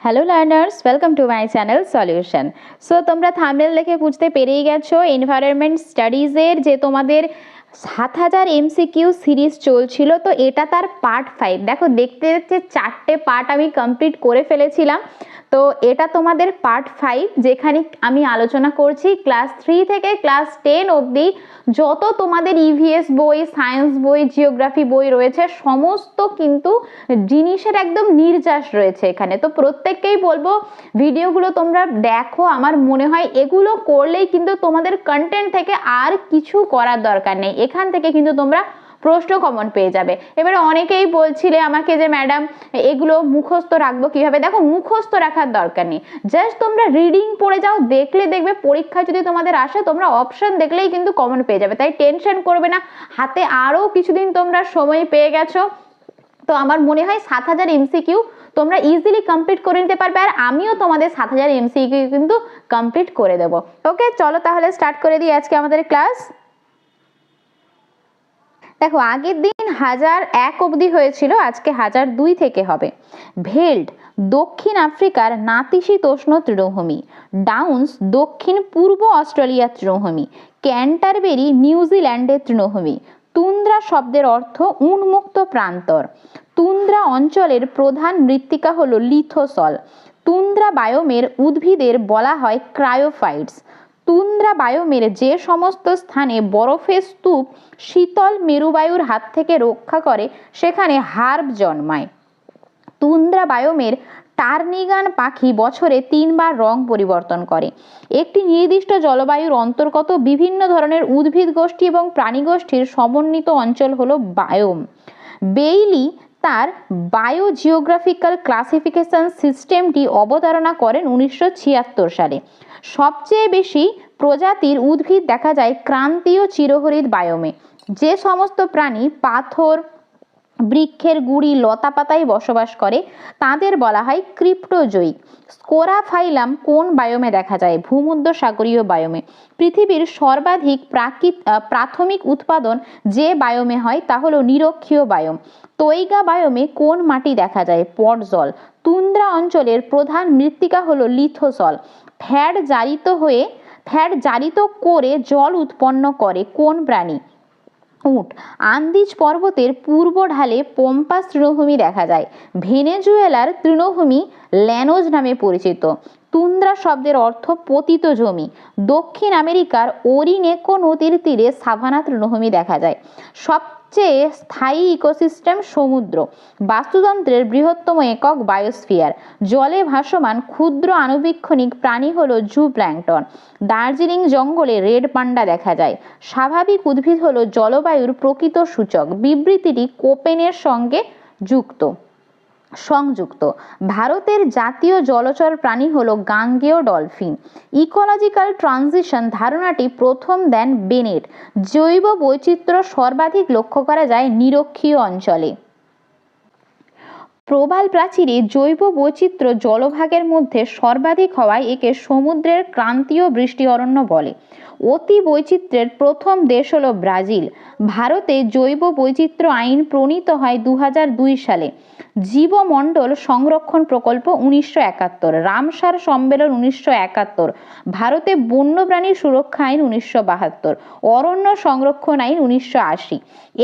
Hello learners, welcome to my channel solution. So তোমরা thumbnail দেখে বুঝতে পেরেই গেছো এনভায়রনমেন্ট স্টাডিজের যে তোমাদের ৭,০০০ এমসিকিউ সিরিজ চলছিল, তো এটা তার পার্ট 5। দেখো দেখতে দেখতে 4টে পার্ট আমি কমপ্লিট করে ফেলেছিলাম। তো এটা তোমাদের পার্ট 5, যেখানে আমি আলোচনা করছি ক্লাস 3 থেকে ক্লাস 10 অবধি যত তোমাদের ইভিএস বই, সায়েন্স বই, জিওগ্রাফি বই রয়েছে, সমস্ত কিন্তু জিনিসের একদম নির্যাস রয়েছে এখানে। তো প্রত্যেককেই বলবো ভিডিওগুলো তোমরা দেখো। আমার মনে হয় এগুলো করলেই কিন্তু তোমাদের কন্টেন্ট থেকে আর কিছু করার দরকার নেই, এখান থেকে কিন্তু তোমরা প্রশ্ন কমন পেয়ে যাবে। এবারে অনেকেই বলছিলে আমাকে যে ম্যাডাম এগুলো মুখস্থ রাখবো কিভাবে। দেখো, মুখস্থ রাখার দরকার নেই, জাস্ট তোমরা রিডিং পড়ে যাও, দেখলে দেখবে পরীক্ষায় যদি তোমাদের আসে তোমরা অপশন দেখলেই কিন্তু কমন পেয়ে যাবে। তাই টেনশন করবে না, হাতে আরো কিছুদিন তোমরা সময় পেয়ে গেছো। তো আমার মনে হয় ৭,০০০ এমসিকিউ তোমরা ইজিলি কমপ্লিট করে নিতে পারবে, আর আমিও তোমাদের ৭,০০০ এমসিকিউ কিন্তু কমপ্লিট করে দেবো। ওকে, চলো তাহলে স্টার্ট করে দিই আজকে আমাদের ক্লাস। দেখো, আগের দিন ১০০১ অবধি হয়েছিল, আজকে ১০০২ থেকে হবে। ভেল্ড দক্ষিণ আফ্রিকার নাতিশীতোষ্ণ তৃণভূমি, ডাউন্স দক্ষিণ পূর্ব অস্ট্রেলিয়ার তৃণভূমি, ক্যান্টারবেরি নিউজিল্যান্ডের তৃণভূমি। তুন্দ্রা শব্দের অর্থ উন্মুক্ত প্রান্তর। তুন্দ্রা অঞ্চলের প্রধান মৃত্তিকা হলো লিথোসল। তুন্দ্রা বায়োমের উদ্ভিদের বলা হয় ক্রায়োফাইটস। তুন্দ্রা বায়োমের যে সমস্ত স্থানে বরফের স্তূপ শীতল মেরুবায়ুর হাত থেকে রক্ষা করে সেখানে হার্ব জন্মায়। তুন্দ্রা বায়োমের টার্নিগান পাখি বছরে 3 বার রং পরিবর্তন করে। একটি নির্দিষ্ট জলবায়ুর অন্তর্গত বিভিন্ন ধরনের উদ্ভিদ গোষ্ঠী এবং প্রাণী গোষ্ঠীর সমন্বিত অঞ্চল হলো বায়োম। বেইলি তার বায়োজিওগ্রাফিক্যাল ক্লাসিফিকেশন সিস্টেমটি অবতারণা করেন 1976 সালে। সবচেয়ে বেশি প্রজাতির উদ্ভিদ দেখা যায় ক্রান্তীয় চিরহরিৎ বায়োমে। যে সমস্ত প্রাণী পাথর, বৃক্ষের গুড়ি, লতাপাতায় বসবাস করে তাদের বলা হয় ক্রিপ্টোজয়িক। স্কোরাফাইলাম কোন বায়োমে দেখা যায়? ভূমধ্যসাগরীয় বায়োমে। পৃথিবীর সর্বাধিক প্রাথমিক উৎপাদন যে বায়োমে হয় তা হলো নিরক্ষীয় বায়োম। তৈগা বায়োমে কোন মাটি দেখা যায়? পটজল। তুন্দ্রা অঞ্চলের প্রধান মৃত্তিকা হলো লিথোসল। ফ্যাট জারিত করে জল উৎপন্ন করে কোন প্রাণী? উট। আন্দিজ পর্বতের পূর্ব ঢালে পম্পাস তৃণভূমি দেখা যায়। ভেনেজুয়েলার তৃণভূমি ল্যানোজ নামে পরিচিত। তুন্দ্রা শব্দের অর্থ পতিত জমি। দক্ষিণ আমেরিকার ওরিনেকো নদীর তীরে সাভানা তৃণভূমি দেখা যায়। সবচেয়ে স্থায়ী ইকোসিস্টেম সমুদ্র। বাস্তুতন্ত্রের বৃহত্তম একক বায়োস্ফিয়ার। জলে ভাসমান ক্ষুদ্র আণুবীক্ষণিক প্রাণী হলো জুপ্ল্যাঙ্কটন। দার্জিলিং জঙ্গলে রেড পান্ডা দেখা যায়। স্বাভাবিক উদ্ভিদ হলো জলবায়ুর প্রকৃত সূচক। বিবৃতিটি কোপেনের সঙ্গে সংযুক্ত। ভারতের জাতীয় জলচর প্রাণী হলো গাঙ্গেয় ডলফিন। ইকোলজিক্যাল ট্রানজিশন ধারণাটি প্রথম দেন বেনেট। জৈব বৈচিত্র্য সর্বাধিক লক্ষ্য করা যায় নিরক্ষীয় অঞ্চলে। প্রবাল প্রাচীরে জৈব বৈচিত্র্য জলভাগের মধ্যে সর্বাধিক হওয়ায় একে সমুদ্রের ক্রান্তীয় বৃষ্টি অরণ্য বলে। অতি বৈচিত্র্যের প্রথম দেশ হলো ব্রাজিল। ভারতে জৈব বৈচিত্র্য আইন প্রণীত হয় 2002 সালে। জীবমণ্ডল সংরক্ষণ প্রকল্প 1971, রামসার সম্মেলন 1971, ভারতে বন্যপ্রাণী সুরক্ষা আইন 1972, অরণ্য সংরক্ষণ আইন 1980।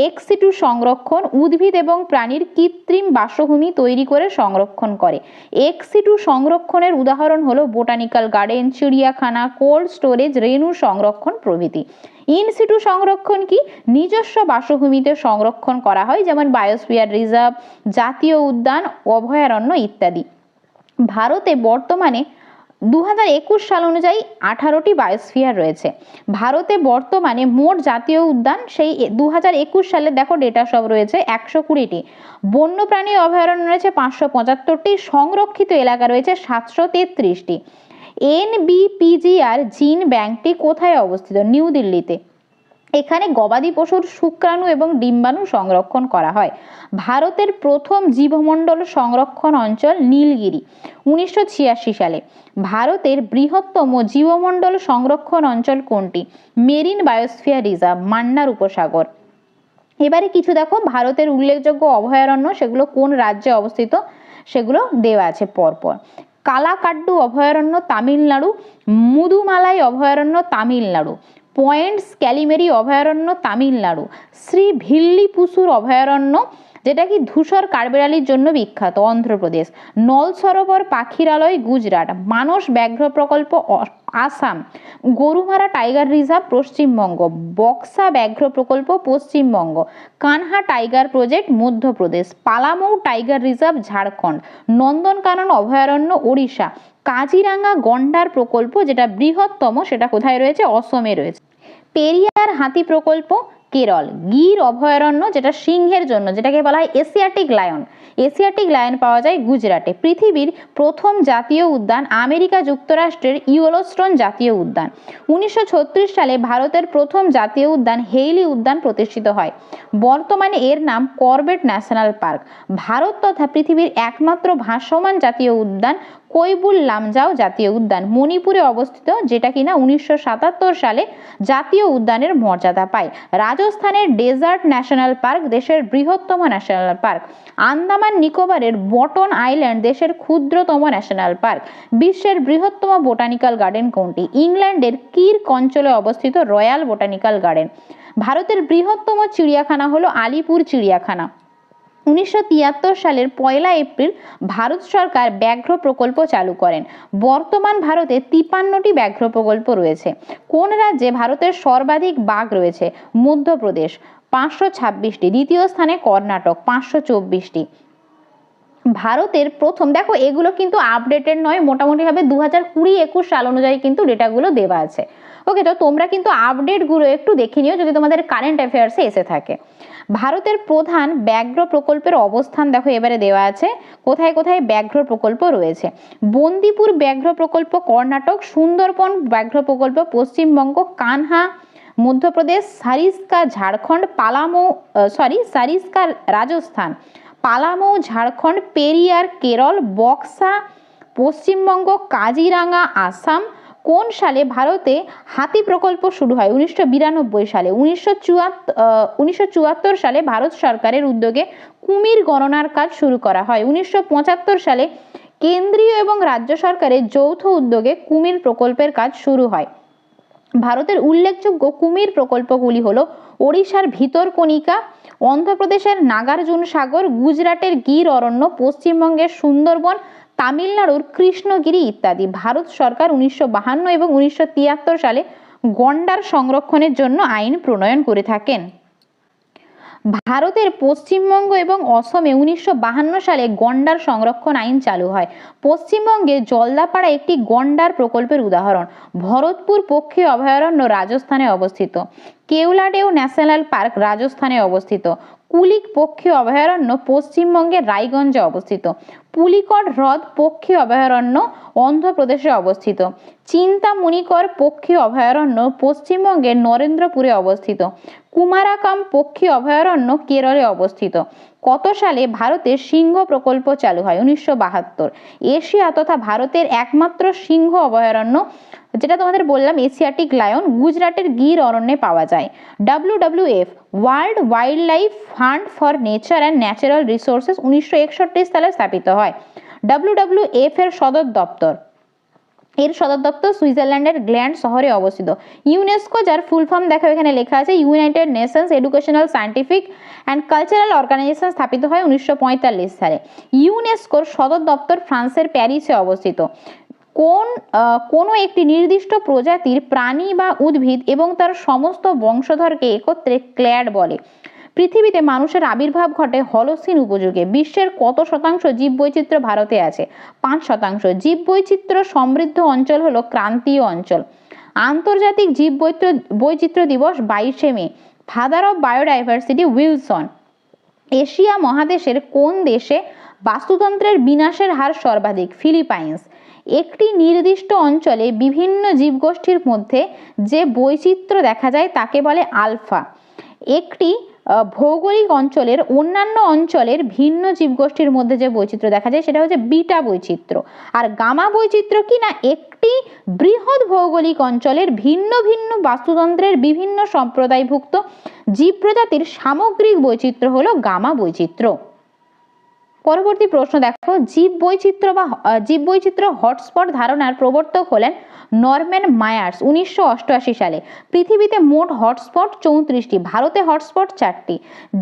এক্সিটু সংরক্ষণ উদ্ভিদ এবং প্রাণীর কৃত্রিম বাসভূমি তৈরি করে সংরক্ষণ করে। এক্সিটু সংরক্ষণের উদাহরণ হলো বোটানিক্যাল গার্ডেন, চিড়িয়াখানা, কোল্ড স্টোরেজ, রেণু সংরক্ষণ প্রভৃতি। ইনসিটু সংরক্ষণ কি? নিজস্ব বাসভূমিতে সংরক্ষণ করা হয়, যেমন বায়োস্ফিয়ার রিজার্ভ, জাতীয় উদ্যান, অভয়ারণ্য ইত্যাদি। ভারতে বর্তমানে 2021 সাল অনুযায়ী 18টি বায়োস্ফিয়ার রয়েছে। ভারতে বর্তমানে মোট জাতীয় উদ্যান সেই 2021 সালে দেখো ডেটা সব রয়েছে 120টি। বন্যপ্রাণী অভয়ারণ্য রয়েছে 575টি। সংরক্ষিত এলাকা রয়েছে 733টি। NBPGR জিন ব্যাংকটি কোথায় অবস্থিত? নিউ দিল্লিতে। এখানে গবাদি পশুর শুক্রাণু এবং ডিম্বাণু সংরক্ষণ করা হয়। ভারতের প্রথম জীবমণ্ডল সংরক্ষণ অঞ্চল নীলগিরি 1986 সালে। ভারতের বৃহত্তম জীবমণ্ডল সংরক্ষণ অঞ্চল কোনটি? মেরিন বায়োস্ফিয়ার রিজার্ভ, মান্নার উপসাগর। এবারে কিছু দেখো ভারতের উল্লেখযোগ্য অভয়ারণ্য, সেগুলো কোন রাজ্যে অবস্থিত সেগুলো দেওয়া আছে পরপর। কালাকাড্ডু অভয়ারণ্য তামিলনাড়ু, মুদুমালাই অভয়ারণ্য তামিলনাড়ু, পয়েন্ট স্ক্যালিমেরি অভয়ারণ্য তামিলনাড়ু, শ্রী ভিল্লিপুসুর অভয়ারণ্য যেটা কি ধূসর কাঠবিড়ালির জন্য বিখ্যাত অন্ধ্রপ্রদেশ, নল সরোবর পাখিরালয় গুজরাট, মানস ব্যাঘ্র প্রকল্প আসাম, গরুমারা টাইগার রিজার্ভ পশ্চিমবঙ্গ, বক্সা ব্যাঘ্র প্রকল্প Paschimbanga, Kanha tiger project Madhya Pradesh, Palamau tiger reserve Jharkhand, Nandankanan অভয়ারণ্য ওড়িশা, কাজিরাঙ্গা গন্ডার প্রকল্প যেটা বৃহত্তম সেটা কোথায় রয়েছে? অসমে রয়েছে, পেরিয়ার হাতি প্রকল্প কেরল, গির অভয়ারণ্য যেটা সিংহের জন্য যেটাকে বলা হয় এশিয়াটিক লায়ন, এশিয়াটিক লায়ন পাওয়া যায় গুজরাটে। পৃথিবীর প্রথম জাতীয় উদ্যান আমেরিকা যুক্তরাষ্ট্রের ইয়েলোস্টোন জাতীয় উদ্যান। 1936 সালে ভারতের প্রথম জাতীয় উদ্যান হেইলি উদ্যান প্রতিষ্ঠিত হয়, বর্তমানে এর নাম করবেট ন্যাশনাল পার্ক। ভারত তথা পৃথিবীর একমাত্র ভাসমান জাতীয় উদ্যান কৈবুল লামজাও জাতীয় উদ্যান মণিপুরে অবস্থিত, যেটা কিনা 1977 সালে জাতীয় উদ্যানের মর্যাদা পায়। রাজস্থানের ডেজার্ট ন্যাশনাল পার্ক দেশের বৃহত্তম ন্যাশনাল পার্ক। আন্দামান নিকোবরের বটন আইল্যান্ড দেশের ক্ষুদ্রতম ন্যাশনাল পার্ক। বিশ্বের বৃহত্তম বোটানিক্যাল গার্ডেন কোনটি? ইংল্যান্ডের কির্ক অঞ্চলে অবস্থিত রয়্যাল বোটানিক্যাল গার্ডেন। ভারতের বৃহত্তম চিড়িয়াখানা হলো আলিপুর চিড়িয়াখানা। 1973 সালের 1 এপ্রিল ভারত সরকার ব্যাঘ্র প্রকল্প চালু করেন। বর্তমান ভারতে 53টি ব্যাঘ্র প্রকল্প রয়েছে। কোন রাজ্যে ভারতের সর্বাধিক বাঘ রয়েছে? মধ্যপ্রদেশ 526টি, দ্বিতীয় স্থানে কর্ণাটক 524টি। ভারতের প্রথম, দেখো এগুলো কিন্তু আপডেটেড নয়, মোটামুটি ভাবে 2020-21 সাল অনুযায়ী কিন্তু ডেটাগুলো দেওয়া আছে। ওকে, তো তোমরা কিন্তু আপডেটগুলো একটু দেখে নিও যদি তোমাদের কারেন্ট অ্যাফেয়ার্সে এসে থাকে। ভারতের প্রধান ব্যাঘ্র প্রকল্পের অবস্থান দেখো এবারে দেওয়া আছে, কোথায় কোথায় ব্যাঘ্র প্রকল্প রয়েছে। বন্দিপুর ব্যাঘ্র প্রকল্প কর্ণাটক, সুন্দরবন ব্যাঘ্র প্রকল্প পশ্চিমবঙ্গ, কানহা মধ্যপ্রদেশ, সারিস্কা ঝাড়খণ্ড, সারিস্কা রাজস্থান, পালামৌ ঝাড়খণ্ড, পেরিয়ার কেরল, বক্সা পশ্চিমবঙ্গ, কাজিরাঙ্গা আসাম। কোন সালে ভারতে হাতি প্রকল্প শুরু হয়? 1992 সালে। 1974 সালে ভারত সরকারের উদ্যোগে কুমির গণনার কাজ শুরু করা হয়। 1975 সালে কেন্দ্রীয় এবং রাজ্য সরকারের যৌথ উদ্যোগে কুমির প্রকল্পের কাজ শুরু হয়। ভারতের উল্লেখযোগ্য কুমির প্রকল্পগুলি হলো ওড়িশার ভিতরকণিকা, অন্ধ্রপ্রদেশের নাগার্জুন সাগর, গুজরাটের গির অরণ্য, পশ্চিমবঙ্গের সুন্দরবন, তামিলনাড়ুর কৃষ্ণগিরি ইত্যাদি। ভারত সরকার 1952 এবং 1973 সালে গন্ডার সংরক্ষণের জন্য আইন প্রণয়ন করে থাকেন। ভারতের পশ্চিমবঙ্গ এবং অসমে 1952 সালে গন্ডার সংরক্ষণ আইন চালু হয়। পশ্চিমবঙ্গে জলদাপাড়া একটি গন্ডার প্রকল্পের উদাহরণ। ভরতপুর পক্ষী অভয়ারণ্য রাজস্থানে অবস্থিত। কেওলাডেও ন্যাশনাল পার্ক রাজস্থানে অবস্থিত। কুলিক পক্ষী অভয়ারণ্য পশ্চিমবঙ্গের রায়গঞ্জে অবস্থিত। পুলিকট হ্রদ পক্ষী অভয়ারণ্য অন্ধ্রপ্রদেশে অবস্থিত। চিন্তামণিকর পক্ষী অভয়ারণ্য পশ্চিমবঙ্গের নরেন্দ্রপুরে অবস্থিত। কুমারাকাম পক্ষী অভয়ারণ্য কেরলে অবস্থিত। কত সালে ভারতের সিংহ প্রকল্প চালু হয়? 1972। এশিয়া তথা ভারতের একমাত্র সিংহ অভয়ারণ্য যেটা তোমাদের বললাম এশিয়াটিক লায়ন গুজরাটের গির অরণ্যে পাওয়া যায়। WWF world wild life fund for nature and natural resources 1961 সালে স্থাপিত হয়। WWF এর সদর দপ্তর সুইজারল্যান্ডের গ্ল্যান্ড শহরে অবস্থিত। ইউনেস্কো, যার ফুল ফর্ম দেখো এখানে লেখা আছে United Nations Educational Scientific and Cultural Organization, স্থাপিত হয় 1945 সালে। ইউনেস্কোর সদর দপ্তর ফ্রান্সের প্যারিসে অবস্থিত। কোনো একটি নির্দিষ্ট প্রজাতির প্রাণী বা উদ্ভিদ এবং তার সমস্ত বংশধরকে একত্রে ক্ল্যাড বলে। পৃথিবীতে মানুষের আবির্ভাব ঘটে হলোসিন উপযুগে। বিশ্বের কত শতাংশ জীববৈচিত্র্য ভারতে আছে? 5%। জীববৈচিত্র্য সমৃদ্ধ অঞ্চল হলো ক্রান্তীয় অঞ্চল। আন্তর্জাতিক জীববৈচিত্র্য দিবস 22শে মে। Father of biodiversity Wilson. Asia মহাদেশের কোন দেশে বাস্তুতন্ত্রের বিনাশের হার সর্বাধিক? ফিলিপাইন্স। একটি নির্দিষ্ট অঞ্চলে বিভিন্ন জীবগোষ্ঠীর মধ্যে যে বৈচিত্র্য দেখা যায় তাকে বলে আলফা। একটি ভৌগোলিক অঞ্চলের অন্যান্য অঞ্চলের ভিন্ন জীবগোষ্ঠীর মধ্যে যে বৈচিত্র্য দেখা যায় সেটা হচ্ছে বিটা বৈচিত্র্য। আর গামা বৈচিত্র্য কি না, একটি বৃহৎ ভৌগোলিক অঞ্চলের ভিন্ন ভিন্ন বাস্তুতন্ত্রের বিভিন্ন সম্প্রদায়ভুক্ত জীব প্রজাতির সামগ্রিক বৈচিত্র্য হলো গামা বৈচিত্র্য। পরবর্তী প্রশ্ন দেখো, জীববৈচিত্র্য হটস্পট ধারণার প্রবর্তক হলেন নরম্যান মায়ার্স 1988 সালে। পৃথিবীতে মোট হটস্পট 34টি, ভারতে হটস্পট 4টি।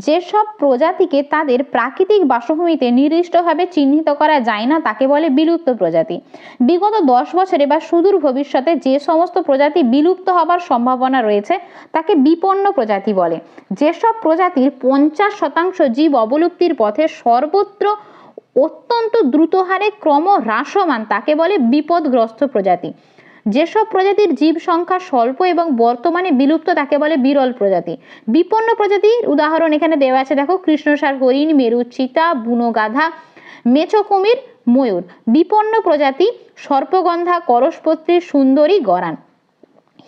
যেসব প্রজাতিকে তাদের প্রাকৃতিক বাসভূমিতে নির্দিষ্টভাবে চিহ্নিত করা যায় না তাকে বলে বিলুপ্ত প্রজাতি। বিগত 10 বছরে বা সুদূর ভবিষ্যতে যে সমস্ত প্রজাতি বিলুপ্ত হবার সম্ভাবনা রয়েছে তাকে বিপন্ন প্রজাতি বলে। যেসব প্রজাতির 50% জীব অবলুপ্তির পথে সর্বত্র অত্যন্ত দ্রুত হারে ক্রমহ্রাসমান তাকে বলে বিপদগ্রস্ত প্রজাতি। যেসব প্রজাতির জীব সংখ্যা স্বল্প এবং বর্তমানে বিলুপ্ত তাকে বলে বিরল প্রজাতি। বিপন্ন প্রজাতির উদাহরণ এখানে দেওয়া আছে, দেখো কৃষ্ণসার হরিণ, মেরু চিতা, বুনো গাধা, মেছো কুমির, ময়ূর। বিপন্ন প্রজাতি সর্পগন্ধা, করসপত্রী, সুন্দরী, গরান।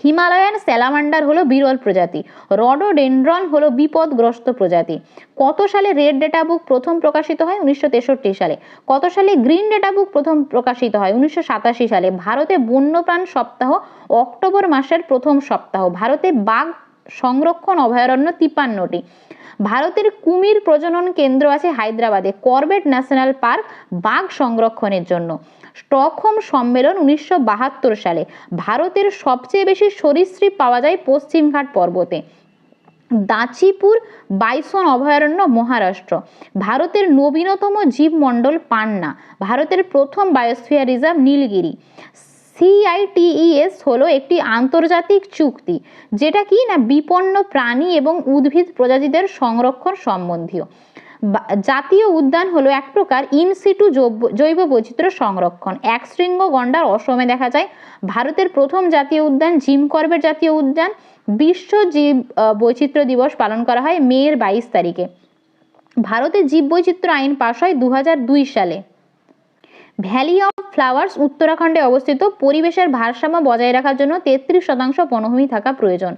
হিমালয়ান স্যালামান্ডার হলো বিরল প্রজাতি। রডোডেনড্রন হলো বিপদগ্রস্ত প্রজাতি। কত সালে রেড ডেটা বুক প্রথম প্রকাশিত হয়? 1963 সালে। কত সালে গ্রিন ডেটা বুক প্রথম প্রকাশিত হয়? 1987 সালে। ভারতে বন্যপ্রাণ সপ্তাহ অক্টোবর মাসের প্রথম সপ্তাহ। ভারতে বাঘ সংরক্ষণ অভয়ারণ্য 53টি। ভারতের কুমির প্রজনন কেন্দ্র আছে হায়দ্রাবাদে। করবেট ন্যাশনাল পার্ক বাঘ সংরক্ষণের জন্য। স্টকহোম সম্মেলন 1972 সালে। ভারতের সবচেয়ে বেশি সরীসৃপ পাওয়া যায় পশ্চিমঘাট পর্বতে। দাচিপুর বাইসন অভয়ারণ্য মহারাষ্ট্র। ভারতের নবীনতম জীবমণ্ডল পান্না। ভারতের প্রথম বায়োস্ফিয়ার রিজার্ভ নীলগিরি। CITES হলো একটি আন্তর্জাতিক চুক্তি যেটা কি না বিপন্ন প্রাণী এবং উদ্ভিদ প্রজাতিদের সংরক্ষণ সম্বন্ধীয়। জাতীয় উদ্যান হলো এক প্রকার ইনসিটু জৈব বৈচিত্র্য সংরক্ষণ। একশৃঙ্গ গন্ডার অসমে দেখা যায়। ভারতের প্রথম জাতীয় উদ্যান জিম করবেট জাতীয় উদ্যান। বিশ্ব জীব বৈচিত্র্য দিবস পালন করা হয় মের 22 তারিখে। ভারতের জীববৈচিত্র্য আইন পাস হয় 2002 সালে। ভ্যালি অফ ফ্লাওয়ার্স উত্তরাখণ্ডে অবস্থিত। পরিবেশের ভারসাম্য বজায় রাখার জন্য 33% বনভূমি থাকা প্রয়োজন।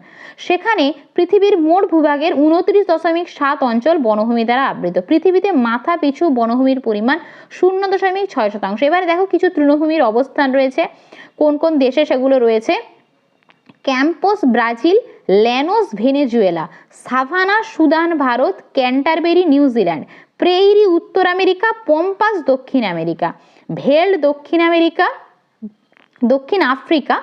সেখানে পৃথিবীর মোট ভূভাগের 29.7 অঞ্চল বনভূমি দ্বারা আবৃত। পৃথিবীতে মাথা পিছু বনভূমির পরিমাণ 0.6%। এবারে দেখো কিছু তৃণভূমির অবস্থান রয়েছে, কোন কোন দেশে সেগুলো রয়েছে। Campos Brazil, Llanos Venezuela, savanna Sudan Bharat, Canterbury New Zealand, prairie উত্তর আমেরিকা, পম্পাস দক্ষিণ আমেরিকা, ভেল্ড দক্ষিণ Africa,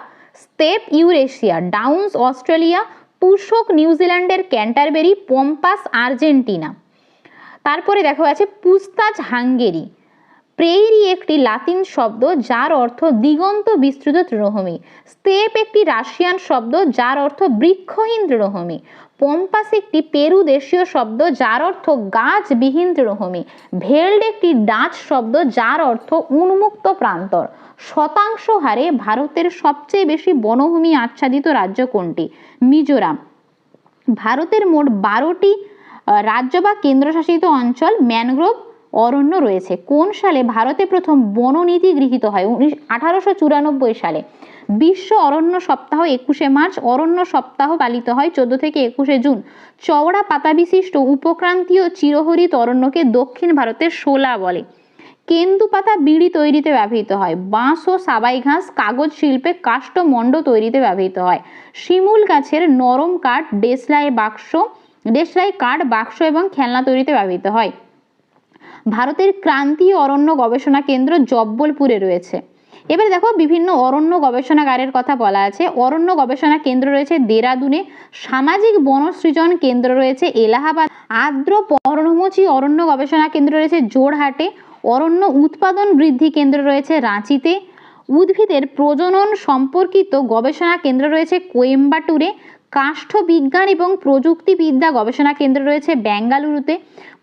steppe Eurasia, downs Australia, tussock নিউজিল্যান্ডের ক্যান্টারবেরি, পম্পাস আর্জেন্টিনা। তারপরে দেখো আছে পুস্তাচ হাঙ্গেরি। প্রেইরি একটি লাতিন শব্দ যার অর্থ দিগন্ত বিস্তৃত তৃণভূমি। স্টেপ একটি রাশিয়ান শব্দ যার অর্থ বৃক্ষহীন তৃণভূমি। পম্পাস একটি পেরু দেশীয় শব্দ যার অর্থ গাছবিহীন তৃণভূমি। ভেল্ড একটি ডাচ শব্দ যার অর্থ উন্মুক্ত প্রান্তর। শতাংশ হারে ভারতের সবচেয়ে বেশি বনভূমি আচ্ছাদিত রাজ্য কোনটি? মিজোরাম। ভারতের মোট 12টি রাজ্য বা কেন্দ্রশাসিত অঞ্চল ম্যানগ্রোভ অরণ্য রয়েছে। কোন সালে ভারতে প্রথম বননীতি গৃহীত হয়? 1894 সালে। বিশ্ব অরণ্য সপ্তাহ 21শে মার্চ। অরণ্য সপ্তাহ পালিত হয় 14 থেকে 21শে জুন। চওড়া পাতা বিশিষ্ট উপক্রান্তীয় চিরহরিত অরণ্যকে দক্ষিণ ভারতের শোলা বলে। কেন্দু পাতা বিড়ি তৈরিতে ব্যবহৃত হয়। বাঁশ ও সাবাই ঘাস কাগজ শিল্পে কাষ্ঠমণ্ড তৈরিতে ব্যবহৃত হয়। শিমুল গাছের নরম কাঠ দেশলাই কাঠ বাক্স এবং খেলনা তৈরিতে ব্যবহৃত হয়। ভারতের ক্রান্তীয় অরণ্য গবেষণা কেন্দ্র জব্বলপুরে রয়েছে। এবারে দেখো বিভিন্ন অরণ্য গবেষণাগারের কথা বলা আছে। অরণ্য গবেষণা কেন্দ্র রয়েছে দেরাদুনে। সামাজিক বনসৃজন কেন্দ্র রয়েছে এলাহাবাদ। আর্দ্র পর্ণমোচী অরণ্য গবেষণা কেন্দ্র রয়েছে জোরহাটে। অরণ্য উৎপাদন বৃদ্ধি কেন্দ্র রয়েছে রাঁচিতে। উদ্ভিদের প্রজনন সম্পর্কিত গবেষণা কেন্দ্র রয়েছে কোয়েম্বাটুরে। কাষ্ঠ বিজ্ঞান এবং প্রযুক্তিবিদ্যা গবেষণা কেন্দ্র রয়েছে বেঙ্গালুরুতে।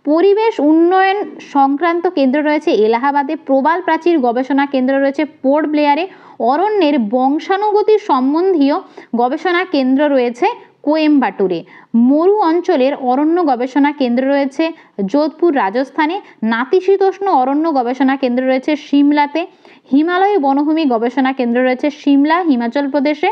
পরিবেশ উন্নয়ন সংক্রান্ত কেন্দ্র রয়েছে এলাহাবাদে। প্রবাল প্রাচীর গবেষণা কেন্দ্র রয়েছে পোর্ট ব্লেয়ারে। অরণ্যের বংশানুগতি সম্বন্ধীয় গবেষণা কেন্দ্র রয়েছে কোয়েম্বাটুরে। মরু অঞ্চলের অরণ্য গবেষণা কেন্দ্র রয়েছে যোধপুর রাজস্থানে। নাতিশীতোষ্ণ অরণ্য গবেষণা কেন্দ্র রয়েছে সিমলাতে। হিমালয় বনভূমি গবেষণা কেন্দ্র রয়েছে সিমলা হিমাচল প্রদেশে।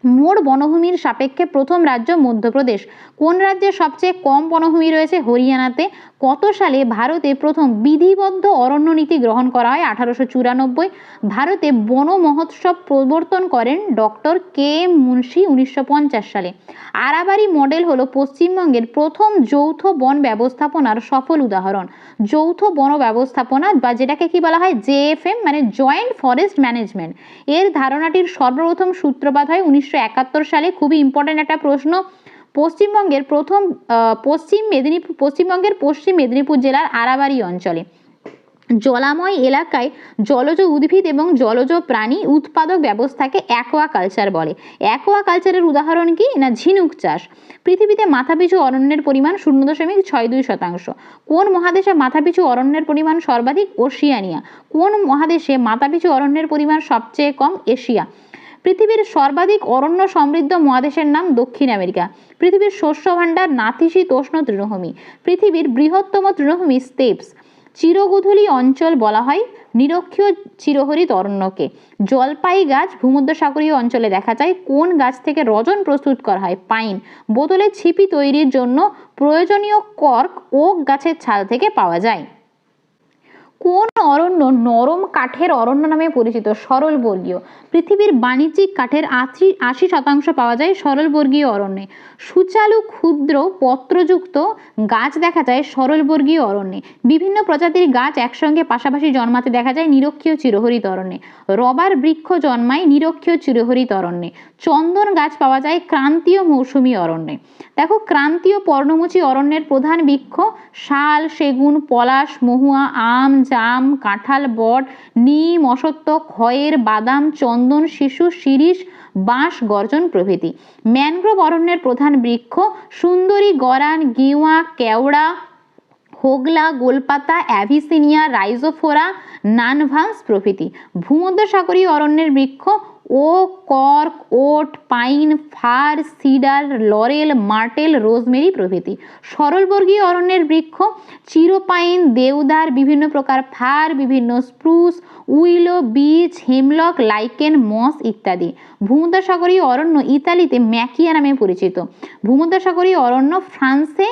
মোট বনভূমির সাপেক্ষে প্রথম রাজ্য মধ্যপ্রদেশ। কোন রাজ্যে সবচেয়ে কম বনভূমি রয়েছে? হরিয়ানাতে। কত সালে ভারতে প্রথম বিধিবদ্ধ অরণ্য নীতি গ্রহণ করা হয়? 1894। ভারতে বন মহোৎসব প্রবর্তন করেন ডক্টর কে এম মুন্সি 1950 সালে। আরাবারি মডেল হলো পশ্চিমবঙ্গের প্রথম যৌথ বন ব্যবস্থাপনার সফল উদাহরণ। যৌথ বন ব্যবস্থাপনা বা যেটাকে কি বলা হয় জেএফএম, মানে জয়েন্ট ফরেস্ট ম্যানেজমেন্ট, এর ধারণাটির সর্বপ্রথম সূত্রপাত হয় 1971 সালে। খুবই ইম্পর্টেন্ট একটা প্রশ্ন। পশ্চিমবঙ্গের পশ্চিম মেদিনীপুর জেলার আরাবারি অঞ্চলে জলাময় এলাকায় জলজ উদ্ভিদ এবং জলজ প্রাণী উৎপাদক ব্যবস্থাকে অ্যাকোয়াকালচার বলে। অ্যাকোয়াকালচারের উদাহরণ কি না ঝিনুক চাষ। পৃথিবীতে মাথাপিছু অরণ্যের পরিমাণ 0.62%। কোন মহাদেশে মাথাপিছু অরণ্যের পরিমাণ সর্বাধিক? ওশিয়ানিয়া। কোন মহাদেশে মাথাপিছু অরণ্যের পরিমাণ সবচেয়ে কম? এশিয়া। পৃথিবীর সর্বাধিক অরণ্য সমৃদ্ধ মহাদেশের নাম? দক্ষিণ আমেরিকা। পৃথিবীর শস্য ভাণ্ডার? নাতিশীতোষ্ণ তৃণভূমি। পৃথিবীর বৃহত্তম তৃণভূমি? স্টেপস। চিরগোধূলি অঞ্চল বলা হয় নিরক্ষীয় চিরহরিত অরণ্যকে। জলপাই গাছ ভূমধ্যসাগরীয় অঞ্চলে দেখা যায়। কোন গাছ থেকে রজন প্রস্তুত করা হয়? পাইন। বোতলে ছিপি তৈরির জন্য প্রয়োজনীয় কর্ক ওক গাছের ছাল থেকে পাওয়া যায়। কোন অরণ্য নরম কাঠের অরণ্য নামে পরিচিত? সরলবর্গীয়। পৃথিবীর বাণিজ্যিক কাঠের 80% পাওয়া যায় সরলবর্গীয় অরণ্যে। সুচালু ক্ষুদ্র পত্রযুক্ত গাছ দেখা যায় সরলবর্গীয় অরণ্যে। বিভিন্ন প্রজাতির গাছ একসঙ্গে পাশাপাশি জন্মাতে দেখা যায় নিরক্ষীয় চিরহরিত অরণ্যে। রবার বৃক্ষ জন্মায় নিরক্ষীয় চিরহরিত অরণ্যে। চন্দন গাছ পাওয়া যায় ক্রান্তীয় মৌসুমী অরণ্যে। দেখো, ক্রান্তীয় পর্ণমোচী অরণ্যের প্রধান বৃক্ষ শাল, সেগুন, পলাশ, মহুয়া, আম, জাম, কাঁঠাল, বট, নিম, অশ্বত্থ, খয়ের, বাদাম, চন্দন, শিশু, শিরীষ, বাঁশ, গর্জন প্রভৃতি। ম্যানগ্রোভ অরণ্যের প্রধান বৃক্ষ সুন্দরী, গরান, গেওয়া, কেওড়া, হোগলা, গোলপাতা, অ্যাভিসিনিয়া, রাইজোফোরা, নানভান্স প্রভৃতি। ভূমধ্যসাগরীয় অরণ্যের বৃক্ষ oak, cork, oat, pine, fir, cedar, laurel, myrtle, rosemary প্রভৃতি। সরলবর্গীয় অরণ্যের বৃক্ষ চিরপাইন, দেওদার, বিভিন্ন প্রকার ফার, বিভিন্ন spruce, willow, beech, hemlock, lichen, moss ইত্যাদি। ভূমধ্যসাগরীয় অরণ্য ইতালিতে ম্যাকিয়া নামে পরিচিত। ভূমধ্যসাগরীয় অরণ্য ফ্রান্সে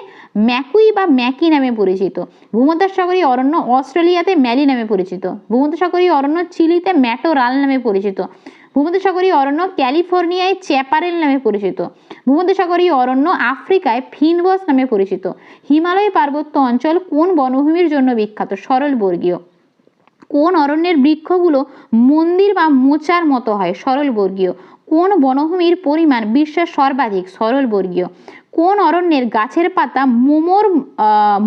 ম্যাকুই বা ম্যাকি নামে পরিচিত। ভূমধ্যসাগরীয় অরণ্য অস্ট্রেলিয়াতে ম্যালি নামে পরিচিত। ভূমধ্যসাগরীয় অরণ্য চিলিতে ম্যাটোরাল নামে পরিচিত। ভূমধ্যসাগরীয় অরণ্য ক্যালিফোর্নিয়ায় চ্যাপারেল নামে পরিচিত। ভূমধ্যসাগরীয় অরণ্য আফ্রিকায় ফিনবস নামে পরিচিত। হিমালয় পার্বত্য অঞ্চল কোন বনভূমির জন্য বিখ্যাত? সরলবর্গীয়। কোন অরণ্যের বৃক্ষগুলো মন্দির বা মোচার মতো হয়? সরলবর্গীয়। কোন বনভূমির পরিমাণ বিশ্বের সর্বাধিক? সরলবর্গীয়। কোন অরণ্যের গাছের পাতা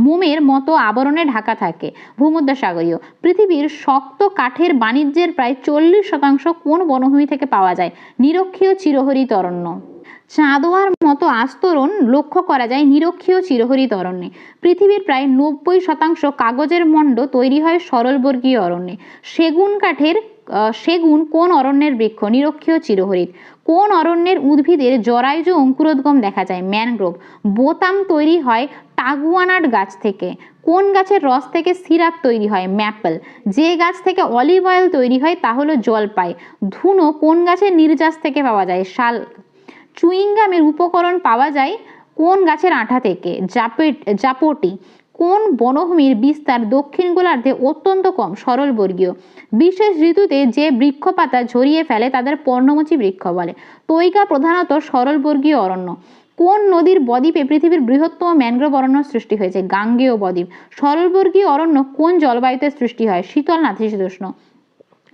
মোমের মতো আবরণে ঢাকা থাকে? ভূমধ্যসাগরীয়। পৃথিবীর শক্ত কাঠের বাণিজ্যের প্রায় 40% কোন বনভূমি থেকে পাওয়া যায়? নিরক্ষীয় চিরহরিত অরণ্য। চাঁদোয়ার মতো আস্তরণ লক্ষ্য করা যায় নিরক্ষীয় চিরহরিত অরণ্যে। পৃথিবীর প্রায় 90% কাগজের মণ্ড তৈরি হয় সরলবর্গীয় অরণ্যে। সেগুন কোন অরণ্যের বৃক্ষ? নিরক্ষীয় চিরহরিত। কোন অরণ্যের উদ্ভিদের জরায়ুজ অঙ্কুরোদ্গম দেখা যায়? ম্যানগ্রোভ। বোতাম তৈরি হয় টাগুয়ানাট গাছ থেকে। কোন গাছের রস থেকে সিরাপ তৈরি হয়? ম্যাপল। যে গাছ থেকে অলিভ অয়েল তৈরি হয় তা হলো জলপাই। ধুনো কোন গাছের নির্যাস থেকে পাওয়া যায়? শাল। চুইংগামের উপকরণ পাওয়া যায় কোন গাছের আঠা থেকে? জাপটি। কোন বনভূমির বিস্তার দক্ষিণ গোলার্ধে অত্যন্ত কম? সরলবর্গীয়। বিশেষ ঋতুতে যে বৃক্ষ পাতা ঝরিয়ে ফেলে তাদের পর্ণমোচী বৃক্ষ বলে। তৈগা প্রধানত সরলবর্গীয় অরণ্য। কোন নদীর বদ্বীপে পৃথিবীর বৃহত্তম ম্যানগ্রোভ অরণ্য সৃষ্টি হয়েছে? গাঙ্গেয় বদ্বীপ। সরলবর্গীয় অরণ্য কোন জলবায়ুতে সৃষ্টি হয়? শীতল নাতিশীতোষ্ণ।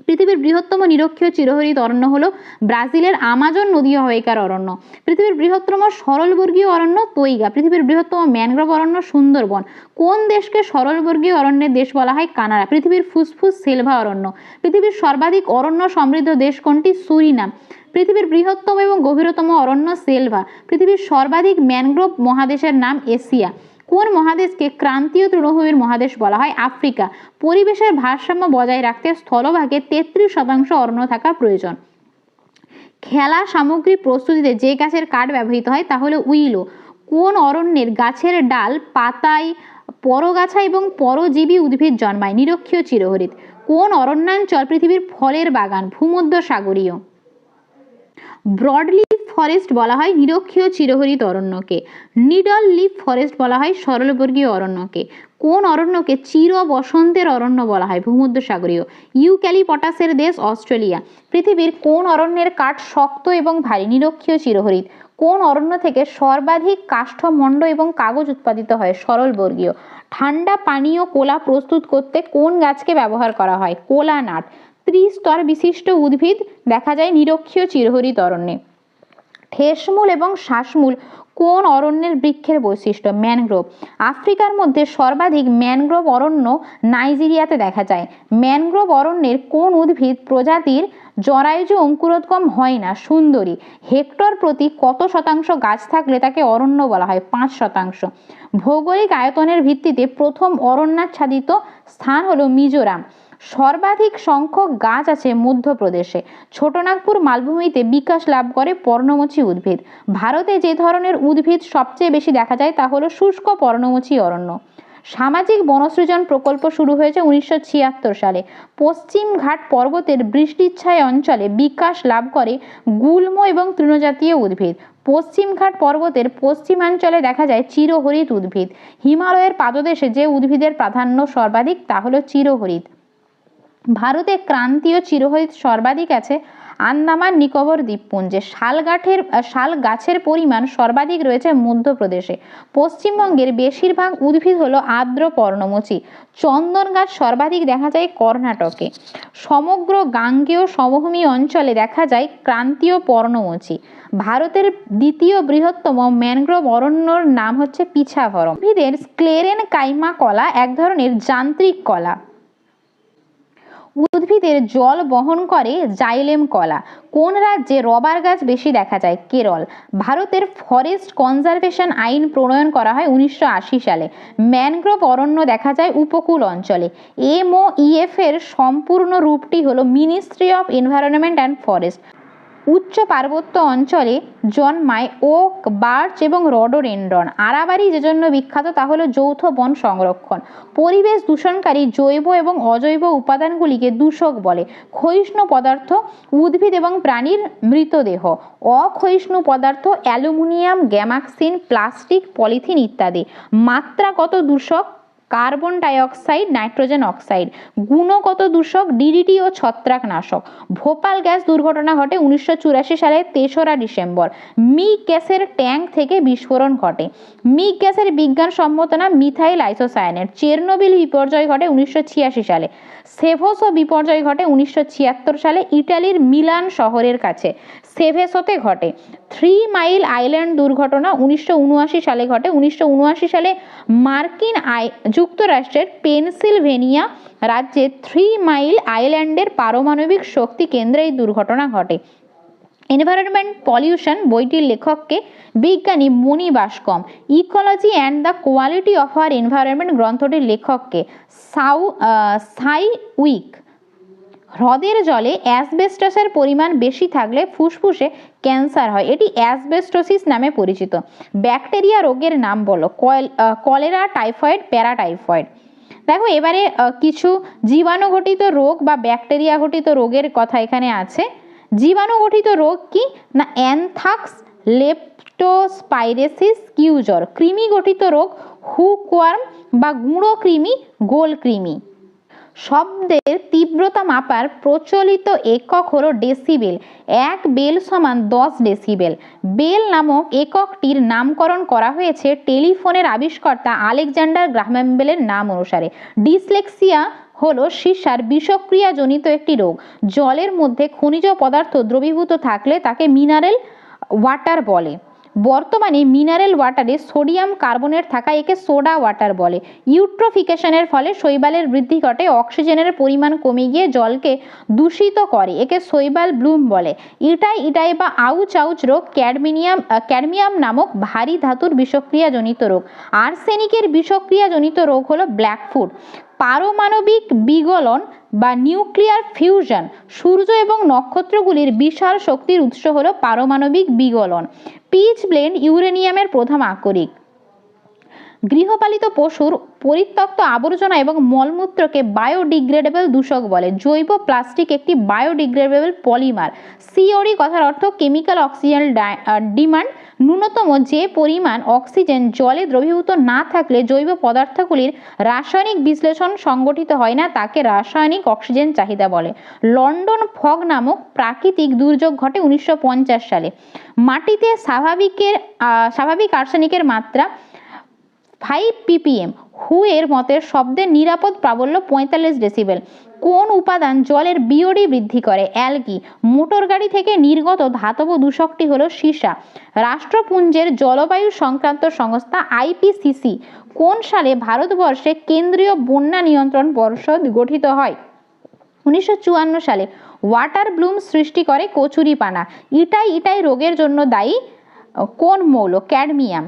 পৃথিবীর বৃহত্তম নিরক্ষীয় চিরহরিত অরণ্য হলো ব্রাজিলের আমাজন নদী অববাহিকার অরণ্য। পৃথিবীর বৃহত্তম সরলবর্গীয় অরণ্য তৈগা। পৃথিবীর বৃহত্তম ম্যানগ্রোভ অরণ্য সুন্দরবন। কোন দেশকে সরলবর্গীয় অরণ্যের দেশ বলা হয়? কানাডা। পৃথিবীর ফুসফুস সিলভা অরণ্য। পৃথিবীর সর্বাধিক অরণ্য সমৃদ্ধ দেশ কোনটি? সুরিনাম। পৃথিবীর বৃহত্তম এবং গভীরতম অরণ্য সেলভা। পৃথিবীর সর্বাধিক ম্যানগ্রোভ মহাদেশের নাম এশিয়া। কোন মহাদেশকে ক্রান্তীয় তৃণভূমির মহাদেশ বলা হয়? আফ্রিকা। পরিবেশের ভারসাম্য বজায় রাখতে স্থলভাগে 33% অরণ্য থাকা প্রয়োজন। খেলা সামগ্রী প্রস্তুতিতে যে গাছের কাঠ ব্যবহৃত হয় তা হলো উইলো। কোন অরণ্যের গাছের ডাল পাতায় পরগাছা এবং পরজীবী উদ্ভিদ জন্মায়? নিরক্ষীয় চিরহরিত। কোন অরণ্যাঞ্চল পৃথিবীর ফলের বাগান? ভূমধ্যসাগরীয়। ব্রডলিফ ফরেস্ট বলা হয় নিরক্ষীয় চিরহরিত অরণ্যকে। নিডল লিফ ফরেস্ট বলা হয় সরলবর্গীয় অরণ্যকে। কোন অরণ্যকে চির বসন্তের অরণ্য বলা হয়? ভূমধ্যসাগরীয়। ইউক্যালিপটাসের দেশ অস্ট্রেলিয়া। পৃথিবীর কোন অরণ্যের কাঠ শক্ত এবং ভারী? নিরক্ষীয় চিরহরিত। কোন অরণ্য থেকে সর্বাধিক কাষ্ঠমণ্ড এবং কাগজ উৎপাদিত হয়? সরলবর্গীয়। ঠান্ডা পানীয় কোলা প্রস্তুত করতে কোন গাছকে ব্যবহার করা হয়? কোলা নাট। ত্রিস্তর বিশিষ্ট উদ্ভিদ দেখা যায় নিরক্ষীয় চিরহরিত অরণ্যে। ঠেসমূল এবং শ্বাসমূল কোন অরণ্যের বৃক্ষের বৈশিষ্ট্য? ম্যানগ্রোভ। আফ্রিকার মধ্যে সর্বাধিক ম্যানগ্রোভ অরণ্য নাইজেরিয়াতে দেখা যায়। ম্যানগ্রোভ অরণ্যের কোন উদ্ভিদ প্রজাতির জরায়ুজ অঙ্কুরোদ্গম হয় না? সুন্দরী। হেক্টর প্রতি কত শতাংশ গাছ থাকলে তাকে অরণ্য বলা হয়? 5%। ভৌগোলিক আয়তনের ভিত্তিতে প্রথম অরণ্যাচ্ছাদিত স্থান হলো মিজোরাম। সর্বাধিক সংখ্যক গাছ আছে মধ্যপ্রদেশে। ছোটনাগপুর মালভূমিতে বিকাশ লাভ করে পর্ণমোচী উদ্ভিদ। ভারতে যে ধরনের উদ্ভিদ সবচেয়ে বেশি দেখা যায় তা হলো শুষ্ক পর্ণমোচী অরণ্য। সামাজিক বনসৃজন প্রকল্প শুরু হয়েছে 1976 সালে। পশ্চিম ঘাট পর্বতের বৃষ্টিচ্ছায় অঞ্চলে বিকাশ লাভ করে গুল্ম এবং তৃণজাতীয় উদ্ভিদ। পশ্চিম ঘাট পর্বতের পশ্চিমাঞ্চলে দেখা যায় চিরহরিত উদ্ভিদ। হিমালয়ের পাদদেশে যে উদ্ভিদের প্রাধান্য সর্বাধিক তা হলো চিরহরিত। ভারতে ক্রান্তীয় চিরহরিত সর্বাধিক আছে আন্দামান নিকোবর দ্বীপপুঞ্জে। শাল গাছের পরিমাণ সর্বাধিক রয়েছে মধ্যপ্রদেশে। পশ্চিমবঙ্গের বেশিরভাগ উদ্ভিদ হলো আর্দ্র পর্ণমোচী। চন্দন গাছ সর্বাধিক দেখা যায় কর্ণাটকে। সমগ্র গাঙ্গেয় সমভূমি অঞ্চলে দেখা যায় ক্রান্তীয় পর্ণমোচী। ভারতের দ্বিতীয় বৃহত্তম ম্যানগ্রোভ অরণ্যর নাম হচ্ছে পিছাভরম। উদ্ভিদের স্ক্লেরেন কাইমা কলা এক ধরনের যান্ত্রিক কলা। উদ্ভিদের জল বহন করে জাইলেম কলা। কোন রাজ্যে রবার গাছ বেশি দেখা যায়? কেরল। ভারতের ফরেস্ট কনজারভেশন আইন প্রণয়ন করা হয় 1980 সালে। ম্যানগ্রোভ অরণ্য দেখা যায় উপকূল অঞ্চলে। MOEF এর সম্পূর্ণ রূপটি হলো ministry of environment and forest. উচ্চ পার্বত্য অঞ্চলে জন্মায় ওক, বার্চ এবং রডোডেনড্রন। আরাবারি যে জন্য বিখ্যাত তা হলো যৌথ বন সংরক্ষণ। পরিবেশ দূষণকারী জৈব এবং অজৈব উপাদানগুলিকে দূষক বলে। ক্ষয়িষ্ণু পদার্থ উদ্ভিদ এবং প্রাণীর মৃতদেহ। অক্ষয়িষ্ণু পদার্থ অ্যালুমিনিয়াম, গ্যামাক্সিন, প্লাস্টিক, পলিথিন ইত্যাদি। মাত্রাগত দূষক কার্বন ডাইঅক্সাইড, নাইট্রোজেন অক্সাইড। গুণগত দূষক DDT ও ছত্রাকনাশক। ভোপাল গ্যাস দুর্ঘটনা ঘটে 1984 সালের 3রা ডিসেম্বর। মিগ গ্যাসের ট্যাঙ্ক থেকে বিস্ফোরণ ঘটে। মিগ গ্যাসের বিজ্ঞানসম্মত নাম মিথাইল আইসোসায়ানেট। চেরনোবিল বিপর্যয় ঘটে 1986 সালে। সেভোসো বিপর্যয় ঘটে 1976 সালে ইটালির মিলান শহরের কাছে সেভেসোতে ঘটে। 3 মাইল আইল্যান্ড দুর্ঘটনা 1979 সালে ঘটে। 1979 সালে মার্কিন যুক্তরাষ্ট্রের পেনসিলভেনিয়া রাজ্যে 3 মাইল আইল্যান্ডের পারমাণবিক শক্তি কেন্দ্রে এই দুর্ঘটনা ঘটে। এনভায়রনমেন্ট পলিউশন বইটির লেখককে বিজ্ঞানী মণি বাসকম। Ecology and the quality of our environment গ্রন্থটির লেখককে সাই উইক। হ্রদের জলে অ্যাসবেস্টসের পরিমাণ বেশি থাকলে ফুসফুসে ক্যান্সার হয়, এটি অ্যাসবেস্টোসিস নামে পরিচিত। ব্যাকটেরিয়া রোগের নাম বলো। Cholera, typhoid, paratyphoid. দেখো এবারে কিছু জীবাণুঘটিত রোগ বা ব্যাকটেরিয়া ঘটিত রোগের কথা এখানে আছে। জীবাণুঘটিত রোগ কি না? অ্যানথ্রাক্স, লেপ্টোস্পাইরোসিস, কিউজ্বর। কৃমি গঠিত রোগ হুকওয়ার্ম বা গুঁড়ো কৃমি, গোল কৃমি। শব্দের তীব্রতা মাপার প্রচলিত একক হলো ডেসিবেল। 1 বেল সমান 10 ডেসিবেল। বেল নামক এককটির নামকরণ করা হয়েছে টেলিফোনের আবিষ্কর্তা আলেকজান্ডার গ্রাহাম বেলের নাম অনুসারে। ডিসলেক্সিয়া হলো সীসার বিষক্রিয়াজনিত একটি রোগ। জলের মধ্যে খনিজ পদার্থ দ্রবীভূত থাকলে তাকে মিনারেল ওয়াটার বলে। বর্তমানে মিনারেল ওয়াটারে সোডিয়াম কার্বনেট থাকায় একে সোডা ওয়াটার বলে। ইউট্রোফিকেশনের ফলে শৈবালের বৃদ্ধি ঘটে, অক্সিজেনের পরিমাণ কমে গিয়ে জলকে দূষিত করে, একে শৈবাল ব্লুম বলে। ইটাই বা আউচ রোগ ক্যাডমিয়াম নামক ভারী ধাতুর বিষক্রিয়াজনিত রোগ। আর্সেনিকের বিষক্রিয়াজনিত রোগ হলো ব্ল্যাকফুট। পারমাণবিক বিগলন বা নিউক্লিয়ার ফিউশন। সূর্য এবং নক্ষত্রগুলির বিশাল শক্তির উৎস হলো পারমাণবিক বিগলন। পিচ ব্লেন্ড ইউরেনিয়ামের প্রধান আকরিক। গৃহপালিত পশুর পরিত্যক্ত আবর্জনা এবং মলমূত্রকে বায়োডিগ্রেডেবল দূষক বলে। জৈব প্লাস্টিক একটি বায়োডিগ্রেডেবল পলিমার। সিওডি কথার অর্থ কেমিক্যাল অক্সিজেন ডিমান্ড। ন্যূনতম যে পরিমাণ অক্সিজেন জলে দ্রবীভূত না থাকলে জৈব পদার্থগুলির রাসায়নিক বিশ্লেষণ সংগঠিত হয় না, তাকে রাসায়নিক অক্সিজেন চাহিদা বলে। লন্ডন ফগ নামক প্রাকৃতিক দুর্যোগ ঘটে 1950 সালে। মাটিতে স্বাভাবিক আর্সেনিকের মাত্রা 5 ppm। হু এর মতে শব্দের নিরাপদ প্রাবল্য 45 ডেসিবেল। কোন উপাদান জলের বিওডি বৃদ্ধি করে? অ্যালগি। মোটর গাড়ি থেকে নির্গত ধাতব দূষকটি হলো সীসা। রাষ্ট্রপুঞ্জের জলবায়ু সংক্রান্ত সংস্থা আইপিসিসি। কোন সালে ভারতবর্ষে কেন্দ্রীয় বন্যা নিয়ন্ত্রণ পর্ষদ গঠিত হয়? 1954 সালে। ওয়াটার ব্লুম সৃষ্টি করে কচুরিপানা। ইটাই রোগের জন্য দায়ী কোন মৌল? ক্যাডমিয়াম।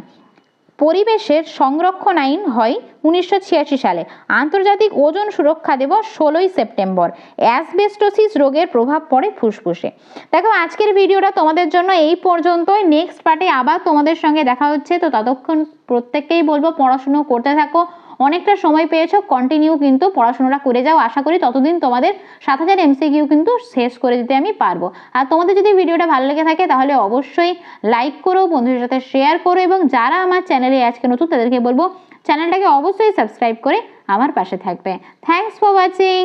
পরিবেশের সংরক্ষণ আইন হয় 1986 সালে। আন্তর্জাতিক ওজোন সুরক্ষা দিবস 16 সেপ্টেম্বর। অ্যাসবেস্টোসিস রোগের প্রভাব পড়ে ফুসফুসে। দেখো আজকের ভিডিওটা তোমাদের জন্য এই পর্যন্তই। নেক্সট পার্টে আবার তোমাদের সঙ্গে দেখা হচ্ছে। তো ততক্ষণ প্রত্যেককেই বলবো পড়াশুনো করতে থাকো। অনেকটা সময় পেয়েছো, কন্টিনিউ কিন্তু পড়াশোনাটা করে যাও। আশা করি ততদিন তোমাদের 7000 MCQ কিন্তু শেষ করে দিতে আমি পারবো। আর তোমাদের যদি ভিডিওটা ভালো লেগে থাকে তাহলে অবশ্যই লাইক করো, বন্ধুদের সাথে শেয়ার করো, এবং যারা আমার চ্যানেলে আজকে নতুন তাদেরকে বলবো চ্যানেলটাকে অবশ্যই সাবস্ক্রাইব করে আমার পাশে থাকবে। Thanks for watching.